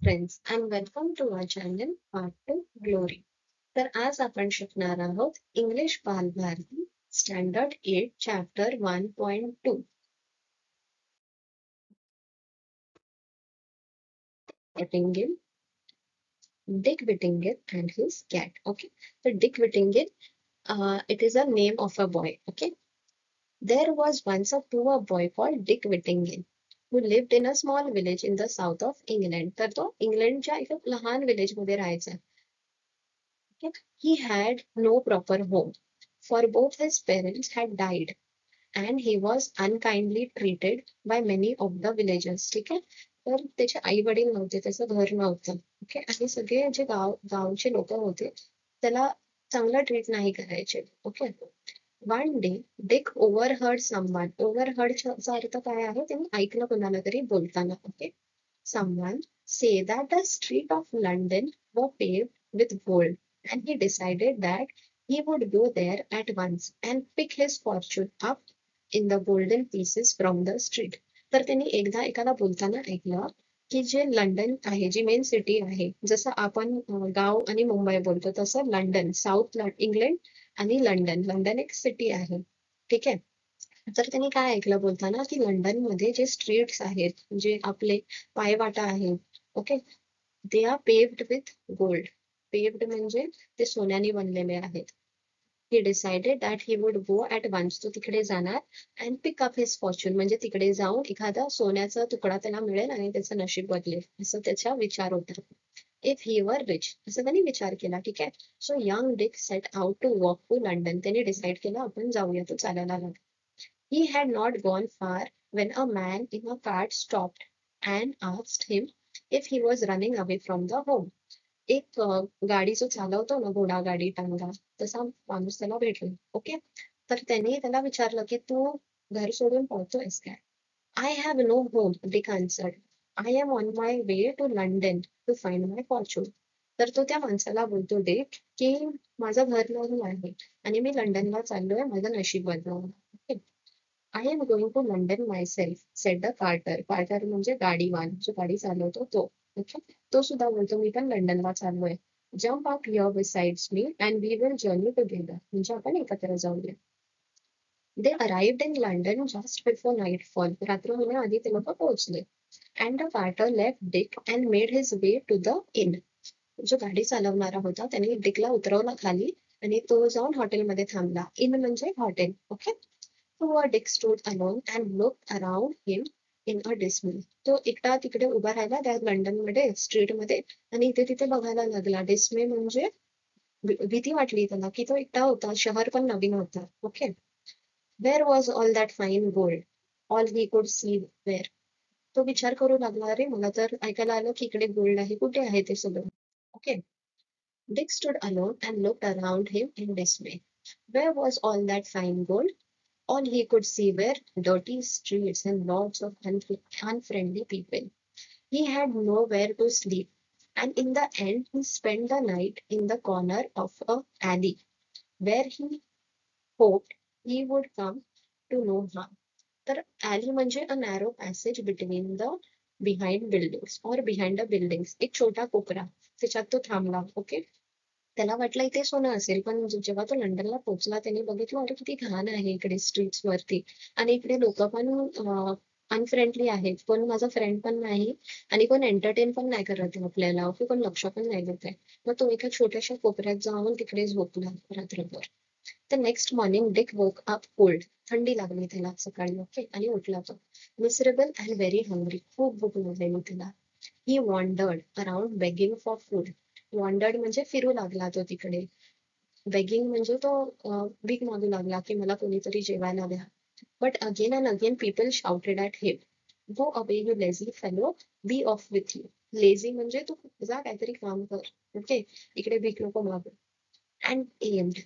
Friends and welcome to our channel path to glory. तर आज आपण शिकणार आहोत English Balbharati standard 8 chapter 1.2 Whittington, Dick Whittington and his cat. Okay, so Dick Whittington, it is a name of a boy. Okay, there was once a poor boy called Dick Whittington who lived in a small village in the south of England. तर तो इंग्लंडच्या एका लहान village मध्ये राहायचा. He had no proper home, for both his parents had died, and he was unkindly treated by many of the villagers. ठीक आहे, तर त्याचे आई वडील नव्हते, त्याचं घर नव्हतं. ओके, आणि सगळे जे गावचे लोक होते त्याला चांगलं ट्रीट नाही करायचे. Okay, one day Dick overheard someone. ओव्हरहर्डचा अर्थ काय आहे, त्यांनी ऐकलं कोणाला तरी बोलताना. Okay, someone say that the street of London were paved with gold, and he decided that he would go there at once and pick his fortune up in the golden pieces from the street. तर त्यांनी एकदा एकाला बोलताना ऐकलं की जे London आहे, जी main city आहे, जसं आपण गाव आणि मुंबई बोलतो तसं लंडन, साऊथ इंग्लंड आणि लंडन, लंडन एक सिटी आहे. ठीक आहे, तर त्यांनी काय ऐकलं बोलताना की लंडन मध्ये जे स्ट्रीट्स आहेत, जे आपले पायवाटा आहेत, okay, they are paved with gold. Paved म्हणजे ते सोन्याने बनलेले आहेत. He decided that he would go at once. तो तिकडे जाणार and pick up his fortune, म्हणजे तिकडे जाऊन एखादा सोन्याचा तुकडा त्याला मिळेल आणि त्याचं नशीब बदलेल, असं त्याचा विचार होता. इफ ही वर रिच, असं त्यांनी विचार केला. ठीक आहे, so young Dick set out to walk to London. त्यांनी डिसाईड केलं आपण जाऊया. तो चालायला लागला. He had not gone far when a man in a cart stopped and asked him if he was running away from the home. एक गाडी जो चालवतो ना, घोडा गाडी टांगा, तसा माणूस त्याला भेटला. ओके, तर त्याने त्याला विचारलं की तू घर सोडून पळतोयस काय? I have no home, Dick answered. I am on my way to London to find my fortune. तर तो त्या माणसाला बोलतो डिक की माझं घर नाही आहे आणि मी लंडनला चाललोय माझं नशीब बदलावं. I am going to London myself, said the carter. Carter म्हणजे गाडीवान, जो गाडी चालवतो तो. Okay? तो सुद्धा बोलतो मी पण लंडनला चाललोय. Jump up here besides me and we will journey together. म्हणजे आपण एकत्र जाऊया. They arrived in London just before nightfall. रात्र होण्याआधी ते लोक पोहोचले. And the carter left Dick and made his way to the inn. जो गाडी चालवणारा होता त्याने डिकला उतरवला खाली आणि तो जाऊन हॉटेलमध्ये थांबला. इन म्हणजे hotel. Okay, Poor Dick stood alone and looked around him in a dismay. तो एकटा तिकडे उभा राहिला त्या लंडनमध्ये स्ट्रीटमध्ये आणि इथे तिथे बघायला लागला. डिस्मे म्हणजे भीती वाटली त्याला की तो एकटा होता, शहर पण नवीन होता. Okay, where was all that fine gold, all he could see wear. तो विचार करू लागला, अरे मला तर ऐकायला आलं की इकडे गोल्ड आहे, कुठे आहे ते सगळं? Okay, Dick stood alone and looked around him in dismay. Where was all that fine gold? All he could see were dirty streets and lots of unfriendly people. He had nowhere to sleep, and in the end, he spent the night in the corner of a alley, where he hoped he would come to no harm. तर alley म्हणजे a narrow passage between the behind buildings or behind the buildings. एक छोटा कोपरा, त्याच्यात तो थांबला. Okay, त्याला वाटलं इथे सोनं असेल, पण जेव्हा तो लंडनला पोहोचला त्याने बघितलं अरे किती घाण आहे इकडे स्ट्रीट्स वरती, आणि इकडे लोक पण अनफ्रेंडली आहेत, कोण माझा फ्रेंड पण नाही आणि कोण एंटरटेन पण नाही करत आहे आपल्याला. ओके, कोण लक्ष पण नाही देत आहे. मग तो एका छोट्याशा कोपऱ्यात जाऊन तिकडे झोपला रात्रभर. तर next morning Dick woke up cold. थंडी लागली त्याला सकाळी. ओके, आणि उठला तो मिसरेबल अँड व्हेरी हंग्री. खूप भूक लागलेली त्याला. He wandered around begging for food. Wandered म्हणजे फिरू लागला तो तिकडे. बेगिंग म्हणजे तो भीक मागू लागला की मला कोणीतरी जेवायला द्या. But again and again people shouted at him, go away you lazy fellow, be off with you. Lazy म्हणजे तू जा काहीतरी काम कर. ओके, इकडे भीक नको मागू. And aimed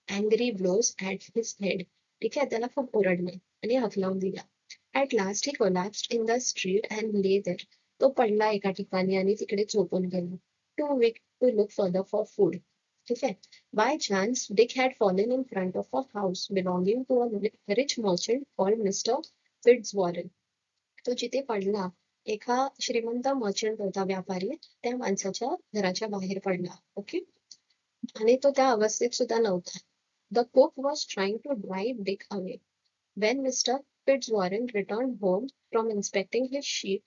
angry blows at his head. ठीक आहे, त्याला खूप ओरडले आणि हकलावून दिला. At last he collapsed in the street and lay there. तो पडला एका ठिकाणी आणि तिकडे झोपून गेला. Too weak to look further for food. ठीक आहे, by chance Dick had fallen in front of a house belonging to a rich merchant called mister Fitzwarren. तो जिथे पडला एका श्रीमंत मर्चंट होता, व्यापारी, त्या माणसाच्या घराच्या बाहेर पडला. ओके, आणि तो त्या अवस्थेत सुद्धा नव्हता. The cook was trying to drive Dick away when Mr. Fitzwarren returned home from inspecting his sheep.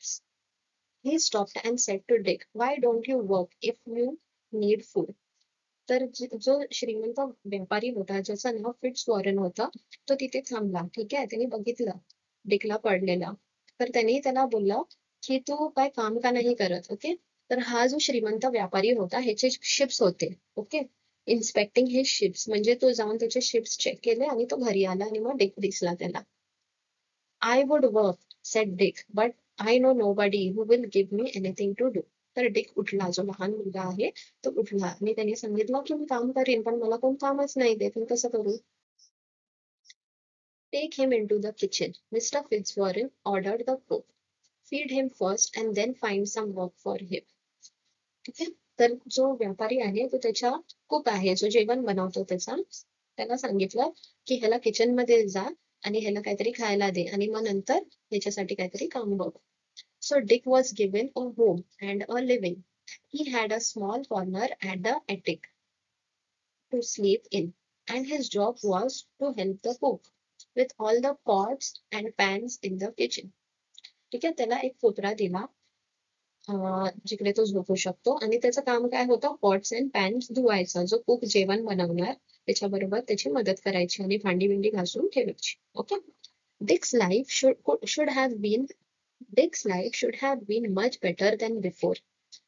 He stopped and said to Dick, "Why don't you work if you need food?" तर जो श्रीमंत व्यापारी होता, ज्याचं नाव fits Warren होता, तो तिथे थांबला. ठीक आहे, त्याने बघितलं डिकला पडलेला. तर त्यांनी त्याला बोलला की तू काय काम का नाही करत. ओके, तर हा जो श्रीमंत व्यापारी होता, ह्याचे शिप्स होते. ओके, इन्स्पेक्टिंग हे शिप्स म्हणजे तो जाऊन त्याचे शिप्स चेक केले आणि तो घरी आला आणि मग डिक दिसला त्याला. I would work, said Dick, but I know nobody who will give me anything to do. तर डिक उठला, जो लहान मुलगा आहे तो उठला आणि त्याने सांगितलं की मी काम करीन, पण मला कोण कामच नाही देत, मी कसं करू. Take him into the kitchen, Mr. Fitzwarren ordered the cook. Feed him first and then find some work for him. ठीक आहे, तर जो व्यापारी आहे तो त्याच्या कुक आहे, जो जेवण बनवतो त्याला सांगितलं की ह्याला किचन मध्ये जा आणि ह्याला काहीतरी खायला दे आणि मग नंतर ह्याच्यासाठी काहीतरी काम बघ. So Dick was given a home and a living. He had a small corner at the attic to sleep in, and his job was to help the cook with all the pots and pans in the kitchen. ठीक आहे, त्याला एक कोपरा दिला जिकडे तो झोपू शकतो आणि त्याचं काम काय होतं, पॉट्स अँड पॅन्स धुवायचं. जो कुक जेवण बनवणार त्याच्याबरोबर त्याची मदत करायची आणि भांडी बिंडी घासून ठेवायची. Okay, Dick's life should have been Dick's life should have been much better than before,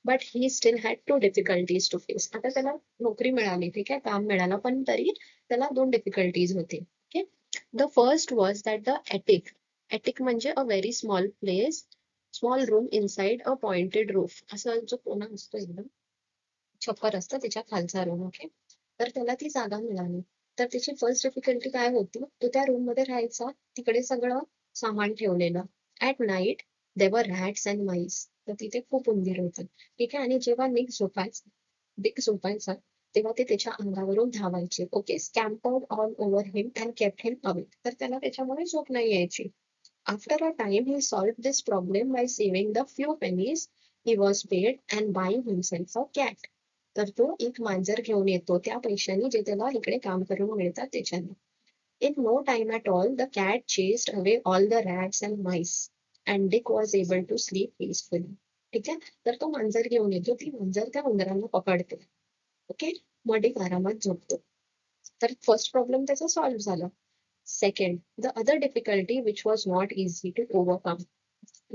but he still had two difficulties to face. आता त्याला नोकरी मिळाली, ठीक आहे, काम मिळालं, पण तरी त्याला दोन डिफिकल्टीज होते. Okay, the first was that the attic म्हणजे a very small room inside a pointed roof. असं जो कोणा असतो एकदम छप्पर असतं त्याच्या खालचा रूम. ओके, तर त्याला ती जागा मिळाली. तर त्याची फर्स्ट डिफिकल्टी काय होती, तो त्या रूम मध्ये राहायचा, तिकडे सगळं सामान ठेवलेलं. At night there were rats and mice, तर तिथे खूप उंदीर होतात. ठीक आहे, आणि जेव्हा डिक झोपायचा तेव्हा ते त्याच्या अंगावरून धावायचे. Okay, scampered all over him and kept him away, तर त्याला त्याच्यामुळे झोप नाही यायची. After a time he solved this problem by saving the few pennies he was paid and buying himself a cat. तर तो एक मांजर घेऊन येतो त्या पैशाने जे त्याला इकडे काम करून मिळतात त्याच्याने. In no time at all, the cat chased away all the rats and mice, and Dick was able to sleep peacefully. ठीक आहे, तर तो मांजर घेऊन येतो, ती मांजर त्या उंदरांना पकडते. ओके, मग डिक आरामात झोपतो. तर फर्स्ट प्रॉब्लेम त्याचा सॉल्व्ह झाला. Second, the other difficulty which was not easy to overcome.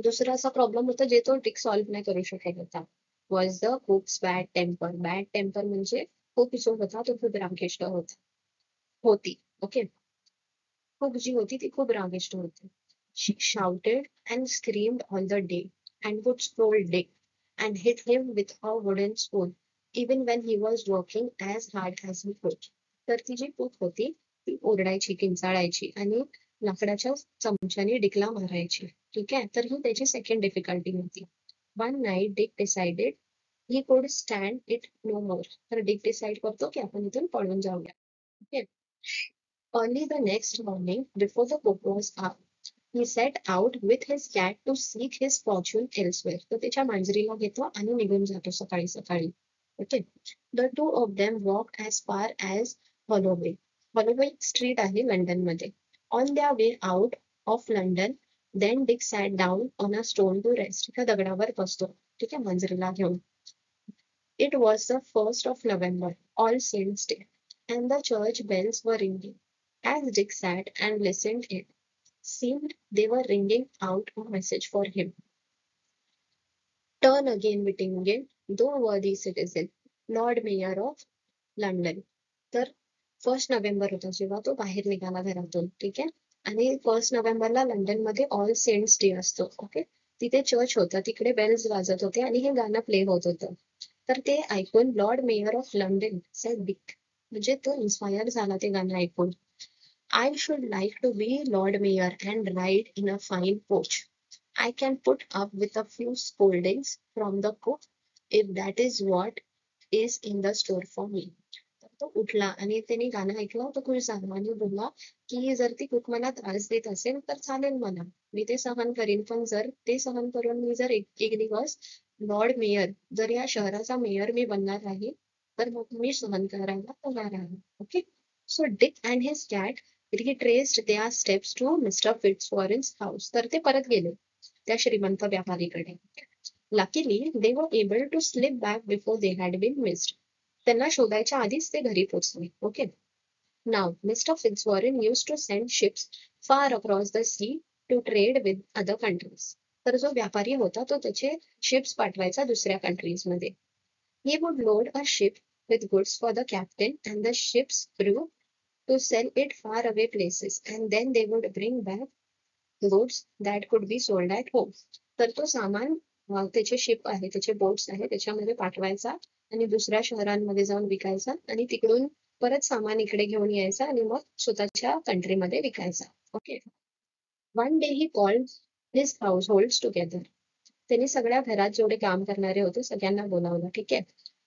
दुसरा असा प्रॉब्लेम होता जे तो डिक सॉल्व्ह नाही करू शकत होता, was the cook's bad temper. Bad temper म्हणजे कुक जो होता तो खूप रागीष्ट होती. ओके, कुक जी होती ती खूप रागिष्ट होती. She shouted and screamed all the day and would scold Dick and hit him with a wooden spoon even when he was working as hard as he could. तर ती जी कुक होती ती ओरडायची, किंचाळायची आणि लाकडाच्या चमच्याने डिकला मारायची. ठीक आहे, तर ही त्याची सेकंड डिफिकल्टी होती. One night Dick decided he could stand it no मोर. तर डिक डिसाइड करतो की आपण इथून पळून जाऊया. Okay, early the next morning, before the cook was up, he set out with his cat to seek his fortune elsewhere. तो त्याच्या मांजरीला घेतो आणि निघून जातो सकाळी सकाळी. Okay, the two of them walk as far as Holloway. Holloway street आहे London मध्ये. On their way out of London, then Dick sat down on a stone to rest. एका दगडावर बसतो, ठीक आहे, मांजरीला घेऊन. It was the 1st of November, All Saints' Day, and the church bells were ringing. As Dick sat and listened, it seemed they were ringing out a message for him. Turn again, Whittington, thou worthy citizen, Lord Mayor of London. तर 1 November होता जेव्हा तो बाहेर निघाला घरातून. ठीक आहे, आणि 1 नोव्हेंबरला लंडनमध्ये ऑल सेंट्स डे असतो. ओके, तिथे चर्च होतं, तिकडे बेल्स वाजत होते आणि हे गाणं प्ले होत होतं. तर ते ऐकून Lord mayor of London sed Dick, म्हणजे तो इन्स्पायर झाला ते गाणं ऐकून. I should like to be Lord Mayor and ride in a fine coach. I can put up with a few scoldings from the cook if that is what is in the store for me. तो उठला आणि त्यांनी गाणं ऐकलं तो खुश झाला आणि बोलला की जर ती कुक मला त्रास देत असेल तर चालेल मला, मी ते सहन करीन, पण जर ते सहन करून मी जर एक दिवस लॉर्ड मेयर, जर या शहराचा मेयर मी बनणार आहे तर मग मी सहन करायला तयार आहे. Okay. So Dick and his cat retraced their steps to mister Fitzwarren's house. तर ते परत गेले त्या श्रीमंत व्यापारीकडे. Luckily they were able to slip back before they had been missed. त्यांना शोधायच्या आधीच ते घरी पोहोचले. Okay. Now, Mr. Fitzwarren used to send ships far across the sea to trade with other countries. तर जो व्यापारी होता तो त्याचे शिप्स पाठवायचा दुसऱ्या कंट्रीज मध्ये. He would load a ship with goods for the captain and the ship's crew to sell it far away places, and then they would bring back goods that could be sold at home. तर तो सामान त्याचे ship आहे, त्याचे boats आहे त्याच्यामध्ये पाठवायचा आणि दुसऱ्या शहरांमध्ये जाऊन विकायचा आणि तिकडून परत सामान इकडे घेऊन यायचा आणि मग स्वतःच्या कंट्रीमध्ये विकायचा. Okay. One day he called his house holds together. त्यांनी सगळ्या घरात जेवढे काम करणारे होते सगळ्यांना बोलावलं. ठीक आहे.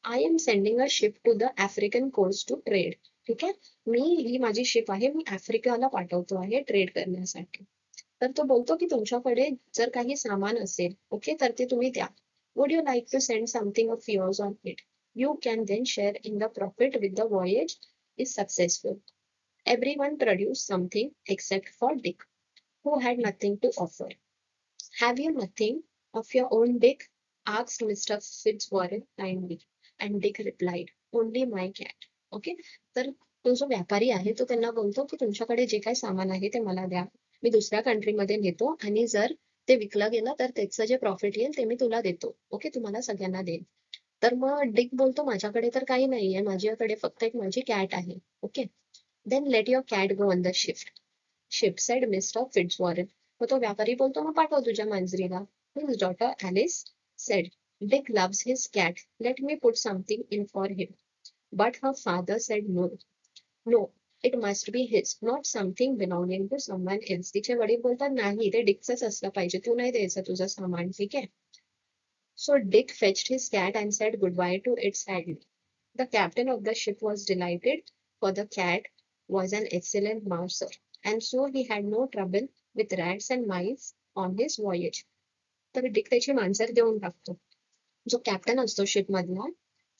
I am sending a ship to the African coast to trade. ठीक आहे. ही माझी शिप आहे, मी आफ्रिकाला पाठवतो आहे ट्रेड करण्यासाठी. तर तो बोलतो की तुमच्याकडे जर काही सामान असेल ओके तर ते तुम्ही द्या. Would you like to send something of yours on it? You can then share in the profit with the voyage is successful. Everyone produced something except for Dick, who had nothing to offer. Have you nothing of your own, Dick? asked Mr. Fitzwarren kindly. And Dick replied, only my cat. Okay? तर तो जो व्यापारी आहे तो त्यांना बोलतो की तुमच्याकडे जे काही सामान आहे ते मला द्या, मी दुसऱ्या कंट्रीमध्ये नेतो आणि जर ते विकलं गेलं तर त्याचं जे प्रॉफिट येईल ते मी तुला देतो. ओके, तुम्हाला सगळ्यांना देईन. तर मग डिक बोलतो माझ्याकडे तर काही नाहीये, माझ्याकडे फक्त एक माझी कॅट आहे. Okay. Then let your cat go on the ship said mister Fitzwarren. मग तो व्यापारी बोलतो मग पाठव तुझ्या मांजरीला. His daughter Alice said, Dick loves his cat, let me put something in for him. But her father said no, no, it must be his, not something belonging to someone else. तिचे वडील बोलतात नाही ते डिकचंच असलं पाहिजे, तू नाही द्यायचं तुझं सामान. ठीक आहे. So Dick fetched his cat and said goodbye to it sadly. The captain of the ship was delighted, for the cat was an excellent mouser, and so he had no trouble with rats and mice on his voyage. तर Dick त्याची मांजर देऊन टाकतो. जो captain असतो ship मधला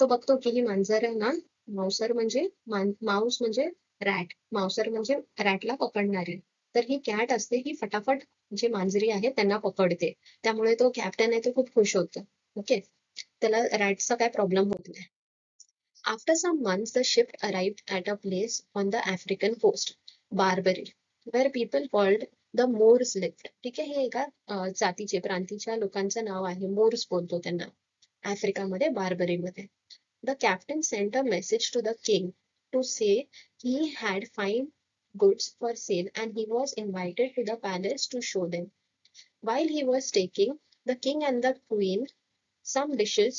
तो बघतो की ही मांजर आहे ना, माउसर म्हणजे माऊस म्हणजे रॅट, माउसर म्हणजे रॅटला पकडणारी. तर ही कॅट असते ही फटाफट जी मांजरी आहे त्यांना पकडते. त्यामुळे तो कॅप्टन आहे तो खूप खुश होतो. ओके. त्याला रॅटचा काय प्रॉब्लेम होत नाही. After some months, the ship arrived at a place on the African coast, Barbary, where people called the Moors lived. ठीक आहे. हे एका जातीचे प्रांतीच्या लोकांचं नाव आहे. मोर्स बोलतो त्यांना आफ्रिकामध्ये, बार्बरीमध्ये. The captain sent a message to the king to say he had fine goods for sale and he was invited to the palace to show them. While he was taking the king and the queen some dishes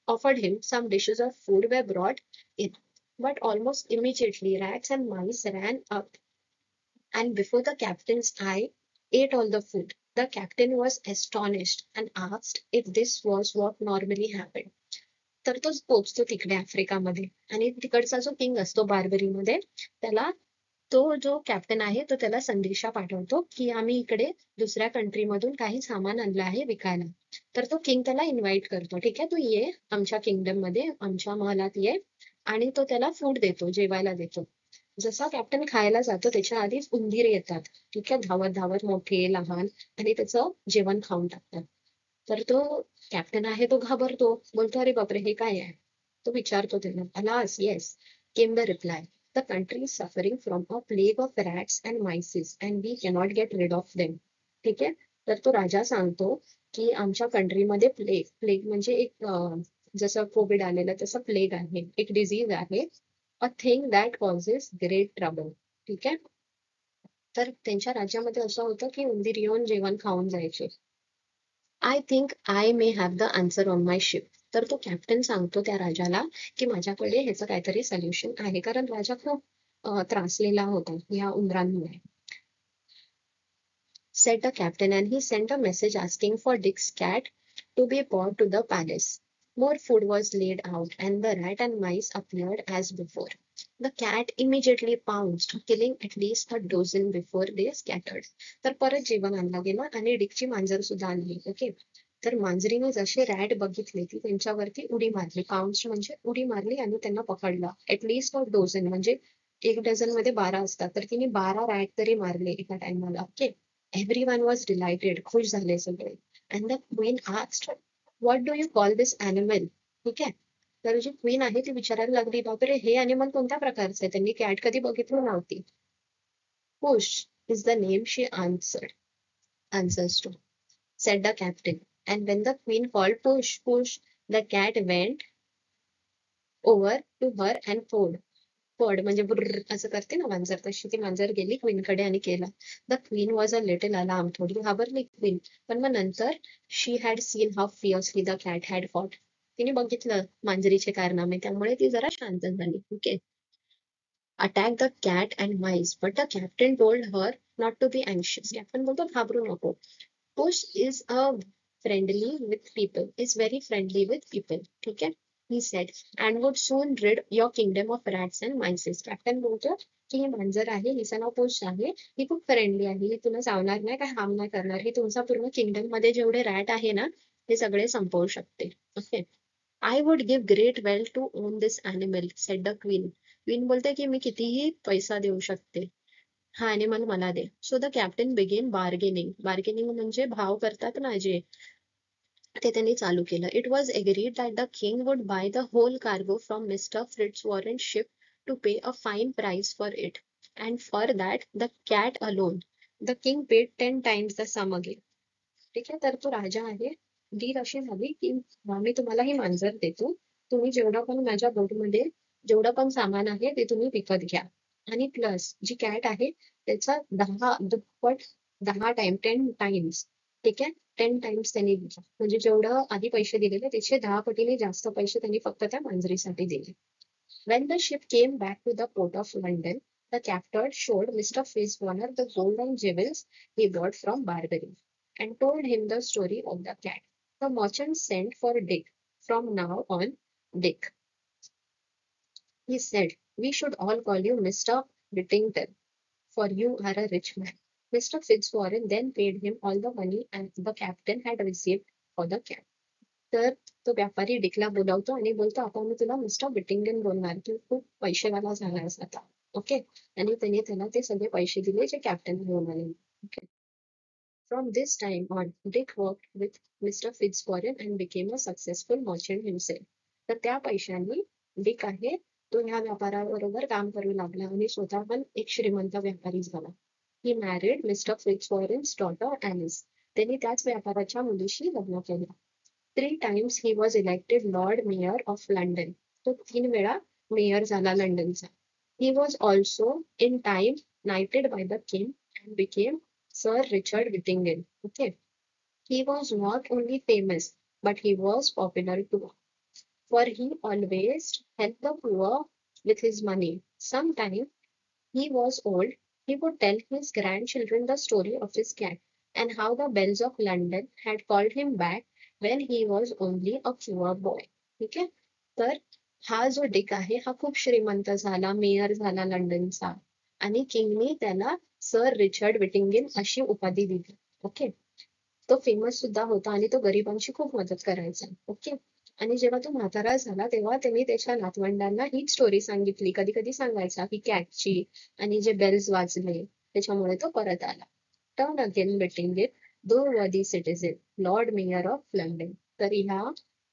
offered him some dishes of food were brought in, but almost immediately rats and mice ran up and before the captain's eye ate all the food. The captain was astonished and asked if this was what normally happened. तर तो पोचतो तिकडे आफ्रिकामध्ये आणि तिकडचा जो king असतो बार्बरीमध्ये त्याला तो जो कॅप्टन आहे तो त्याला संदेशा पाठवतो की आम्ही इकडे दुसऱ्या कंट्रीमधून काही सामान आणलं आहे विकायला. तर तो किंग त्याला इन्व्हाइट करतो. ठीक आहे, तू ये आमच्या किंगडम मध्ये, आमच्या महलात ये, आणि तो त्याला फूड देतो, जेवायला देतो. जसा कॅप्टन खायला जातो त्याच्या आधीच उंदीर येतात. ठीक आहे, धावत धावत मोठे लहान आणि त्याचं जेवण खाऊन टाकतात. तर तो कॅप्टन आहे तो घाबरतो, बोलतो अरे बापरे हे काय आहे. तो विचारतो त्यांना. Alas yes came the reply, the country is suffering from a plague of rats and mices and we cannot get rid of them. ठीक आहे. तर तो राजा सांगतो की आमच्या कंट्रीमध्ये प्लेग म्हणजे एक जसं कोविड आलेलं तसं प्लेग आहे, एक डिझीज आहे, a thing that causes great trouble. ठीक आहे. तर त्यांच्या राज्यामध्ये असं होतं की उंदीर येऊन जेवण खाऊन जायचे. I think I may have the answer on my ship. तर तो कॅप्टन सांगतो त्या राजाला की माझ्याकडे ह्याचं काहीतरी सोल्युशन आहे, कारण राजा खूप त्रासलेला होता या उंदरांमुळे. Said the captain, and he sent a message asking for Dick's cat to be brought to the palace. More food was laid out, and the rat and mice appeared as before. The cat immediately pounced, killing at least a dozen before they scattered. तर परत जेवण आणलं गेलं आणि डिकची मांजर सुद्धा आणली. Okay. तर मांजरीने जसे रॅट बघितले ती त्यांच्यावरती उडी मारली. पाऊन्स्ड म्हणजे उडी मारली आणि त्यांना पकडला. ऍटलीस्ट अ डोझन म्हणजे एक डझन मध्ये 12 असतात. तर तिने 12 रॅट तरी मारले एका टाइमला. ओके. Everyone was delighted. खुश झाले सगळे. And the queen asked, what do you call this animal? ठीक आहे. तर जी क्वीन आहे ती विचारायला लागली, बापरे हे अॅनिमल कोणत्या प्रकारचं आहे? त्यांनी कॅट कधी बघितली नव्हती. Push is the name she answers to, said the captain. And when the queen called push, push, the cat went over to her and pawed म्हणजे बुर्र असं करते ना मांजर, तशी ती मांजर गेली क्वीनकडे आणि केला. The queen was a little alarm. थोडी घाबरली क्वीन. पण मग नंतर she had seen how fiercely the cat had fought. तिने बघितलं मांजरीचे कारनामे, त्यामुळे ती जरा शांत झाली. Okay. Attack the cat and mice, but the captain told her not to be anxious. Captain बोलतो घाबरू नको. Push is a friendly with people, is very friendly with people. ठीक है? He said, and would soon rid your kingdom of rats and mice. Captain बोलतो की ही मांजर आहे, हिचं नाव पुश आहे, ही खूप फ्रेंडली आहे, ही तुला चावणार नाही, काय हार्म नाही करणार, ही तुमचा पूर्ण किंगडम मध्ये जेवढे रॅट आहे ना ते सगळे संपवू शकते. Okay. I would give great wealth to own this animal, said the queen. Queen बोलते की मी कितीही पैसा देऊ शकते, हा ॲनिमल मला दे. So the captain began bargaining. Bargaining म्हणजे भाव करतात ना जे, ते त्यांनी चालू केलं. It was agreed that the king would buy the whole cargo from mister Fitzwarren ship to pay a fine price for it, and for that the cat alone the king paid 10 times the sum again. ठीक आहे. तर तो राजा आहे, deal अशी झाली की मी तुम्हाला ही मांजर देतो, तुम्ही जेवढं पण माझ्या बोटमध्ये जेवढं पण सामान आहे ते तुम्ही विकत घ्या, आणि प्लस जी कॅट आहे त्याचा 10 दुप्पट, 10 टाइम 10 times. ठीक आहे. 10 times त्यांनी दिला, म्हणजे जेवढं आधी पैसे दिलेले त्याचे 10 पटीने जास्त पैसे त्यांनी फक्त त्या मांजरीसाठी दिले. When the ship came back to the port of London, the captain showed Mr. Fitzwarren the gold and jewels he bought from Barbary, and told him the story of the cat. The merchant sent for Dick. From now on, Dick, he said, we should all call you Mr. Whittington, for you are a rich man. Mr. Fitzwarren then paid him all the money and the captain had received for the cat. तर तो व्यापारी डिकला बोलावतो आणि बोलतो, आता मी तुला mister बिटिंगन बोलणार, तू खूप पैसेवाला झालास आता. ओके. आणि त्याने त्याला ते सगळे पैसे दिले जे कॅप्टन घेऊन आले. Okay. From this time on Dick work with mister Fitzwarren and became a successful merchant himself. तर त्या पैशांनी डिक आहे तो ह्या व्यापाराबरोबर काम करू लागला आणि स्वतः पण एक श्रीमंत व्यापारी झाला. ही मॅरिड मिस्टर फिट्झवॉरन्स डॉटर ॲलिस. त्यांनी त्याच व्यापाराच्या मुलीशी लग्न केलं. 3 times he was elected Lord Mayor of London. तो 3 वेळा मेयर झाला लंडनचा. He was also in time knighted by the king and became Sir Richard Whittingham. Okay. He was not only famous, but he was popular too, for he always helped the poor with his money. Sometime he was old, he would tell his grandchildren the story of his cat and how the bells of London had called him back when he was only a poor boy. ठीक आहे. तर हा जो Dick आहे हा खूप श्रीमंत झाला, मेयर झाला लंडनचा, आणि किंगनी त्याला सर रिचर्ड विटिंगन अशी उपाधी दिली. ओके. तो फेमस सुद्धा होता आणि तो गरिबांची खूप मदत करायचा. ओके. आणि जेव्हा तो म्हातारा झाला तेव्हा त्यांनी त्याच्या नातवंडांना हीच स्टोरी सांगितली. कधी कधी सांगायचा की कॅटची, आणि जे बेल्स वाजले त्याच्यामुळे तो परत आला. टर्न अगेन बिटिंग इट, दो वर्दी citizen, Lord mayor of London. तर ह्या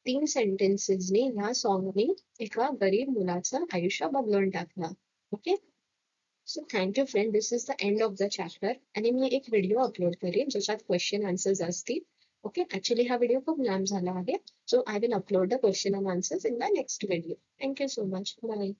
3 सेंटेन्सेसनी ह्या सॉंगनी एका गरीब मुलाचं आयुष्य बदलून टाकलं. Okay. So thank you friend, this is the end of the chapter. आणि मी एक व्हिडिओ अपलोड करेन ज्याच्यात क्वेश्चन आन्सर्स असतील. ओके. ऍक्च्युली हा व्हिडिओ खूप लांब झाला आहे, so I will upload the question and answers in the next video. Thank you so much. Bye.